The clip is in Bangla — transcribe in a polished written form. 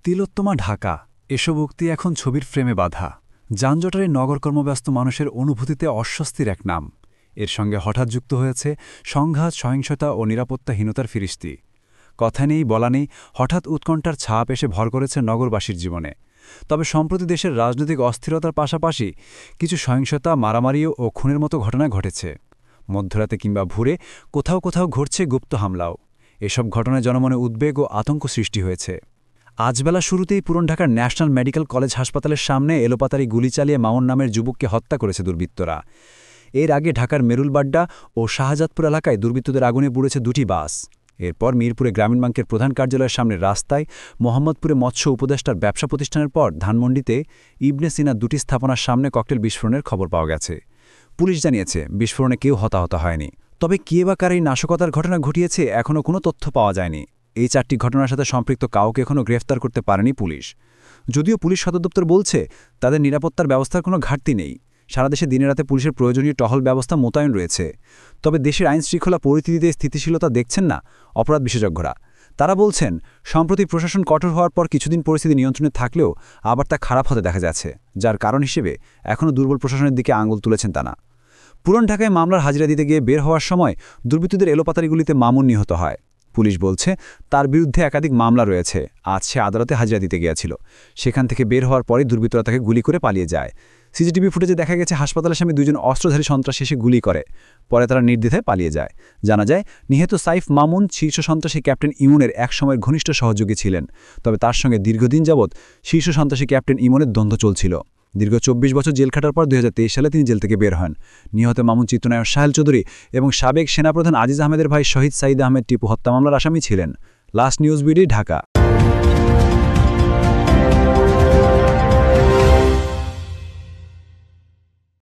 তিলোত্তমা ঢাকা এসব উক্তি এখন ছবির ফ্রেমে বাঁধা। যানজটের নগর কর্মব্যস্ত মানুষের অনুভূতিতে অস্বস্তির এক নাম। এর সঙ্গে হঠাৎ যুক্ত হয়েছে সংঘাত, সহিংসতা ও নিরাপত্তাহীনতার ফিরিস্তি। কথা নেই, বলা নেই, হঠাৎ উৎকণ্ঠার ছাপ এসে ভর করেছে নগরবাসীর জীবনে। তবে সম্প্রতি দেশের রাজনৈতিক অস্থিরতার পাশাপাশি কিছু সহিংসতা, মারামারি ও খুনের মতো ঘটনা ঘটেছে। মধ্যরাতে কিংবা ভোরে কোথাও কোথাও ঘটছে গুপ্ত হামলাও। এসব ঘটনায় জনমনে উদ্বেগ ও আতঙ্ক সৃষ্টি হয়েছে। আজ বেলা শুরুতেই পুরান ঢাকার ন্যাশনাল মেডিকেল কলেজ হাসপাতালের সামনে এলোপাতাড়ি গুলি চালিয়ে মামুন নামের যুবককে হত্যা করেছে দুর্বৃত্তরা। এর আগে ঢাকার মেরুলবাড্ডা ও শাহজাদপুর এলাকায় দুর্বৃত্তদের আগুনে পুড়েছে দুটি বাস। এরপর মিরপুরে গ্রামীণ ব্যাংকের প্রধান কার্যালয়ের সামনের রাস্তায়, মোহাম্মদপুরে মৎস্য উপদেষ্টার ব্যবসা প্রতিষ্ঠানের পর ধানমন্ডিতে ইবনে সিনা দুটি স্থাপনার সামনে ককটেল বিস্ফোরণের খবর পাওয়া গেছে। পুলিশ জানিয়েছে বিস্ফোরণে কেউ হতাহত হয়নি। তবে কে বা কার এই নাশকতার ঘটনা ঘটিয়েছে এখনও কোনো তথ্য পাওয়া যায়নি। এই চারটি ঘটনার সাথে সম্পৃক্ত কাউকে এখনও গ্রেফতার করতে পারেনি পুলিশ। যদিও পুলিশ সদর দপ্তর বলছে তাদের নিরাপত্তার ব্যবস্থার কোনো ঘাটতি নেই। সারা দেশে দিনে রাতে পুলিশের প্রয়োজনীয় টহল ব্যবস্থা মোতায়েন রয়েছে। তবে দেশের আইনশৃঙ্খলা পরিস্থিতিতে স্থিতিশীলতা দেখছেন না অপরাধ বিশেষজ্ঞরা। তারা বলছেন সম্প্রতি প্রশাসন কঠোর হওয়ার পর কিছুদিন পরিস্থিতি নিয়ন্ত্রণে থাকলেও আবার তা খারাপ হতে দেখা যাচ্ছে, যার কারণ হিসেবে এখনও দুর্বল প্রশাসনের দিকে আঙুল তুলেছেন তারা। পুরান ঢাকায় মামলার হাজিরা দিতে গিয়ে বের হওয়ার সময় দুর্বৃত্তদের এলোপাতাড়িগুলিতে মামুন নিহত হয়। পুলিশ বলছে তার বিরুদ্ধে একাধিক মামলা রয়েছে। আজ সে আদালতে হাজিরা দিতে গিয়েছিল। সেখান থেকে বের হওয়ার পরে দুর্বৃত্তরা তাকে গুলি করে পালিয়ে যায়। সিসিটিভি ফুটেজে দেখা গেছে হাসপাতালের সামনে দুজন অস্ত্রধারী সন্ত্রাসী এসে গুলি করে। পরে তারা নির্দ্বিধায় পালিয়ে যায়। জানা যায় নিহত সাইফ মামুন শীর্ষ সন্ত্রাসী ক্যাপ্টেন ইমনের এক সময়ের ঘনিষ্ঠ সহযোগী ছিলেন। তবে তার সঙ্গে দীর্ঘদিন যাবৎ শীর্ষ সন্ত্রাসী ক্যাপ্টেন ইমনের দ্বন্দ্ব চলছিল। দীর্ঘ ২৪ বছর জেল খাটার পর ২০২৩ সালে তিনি জেল থেকে বের হন। নিহত মামুন চিত্রনায়ক সাহেল চৌধুরী এবং সাবেক সেনাপ্রধান আজিজ আহমেদের ভাই শহীদ সাঈদ আহমেদ টিপু হত্যা মামলার আসামি ছিলেন। Last news BD, Dhaka.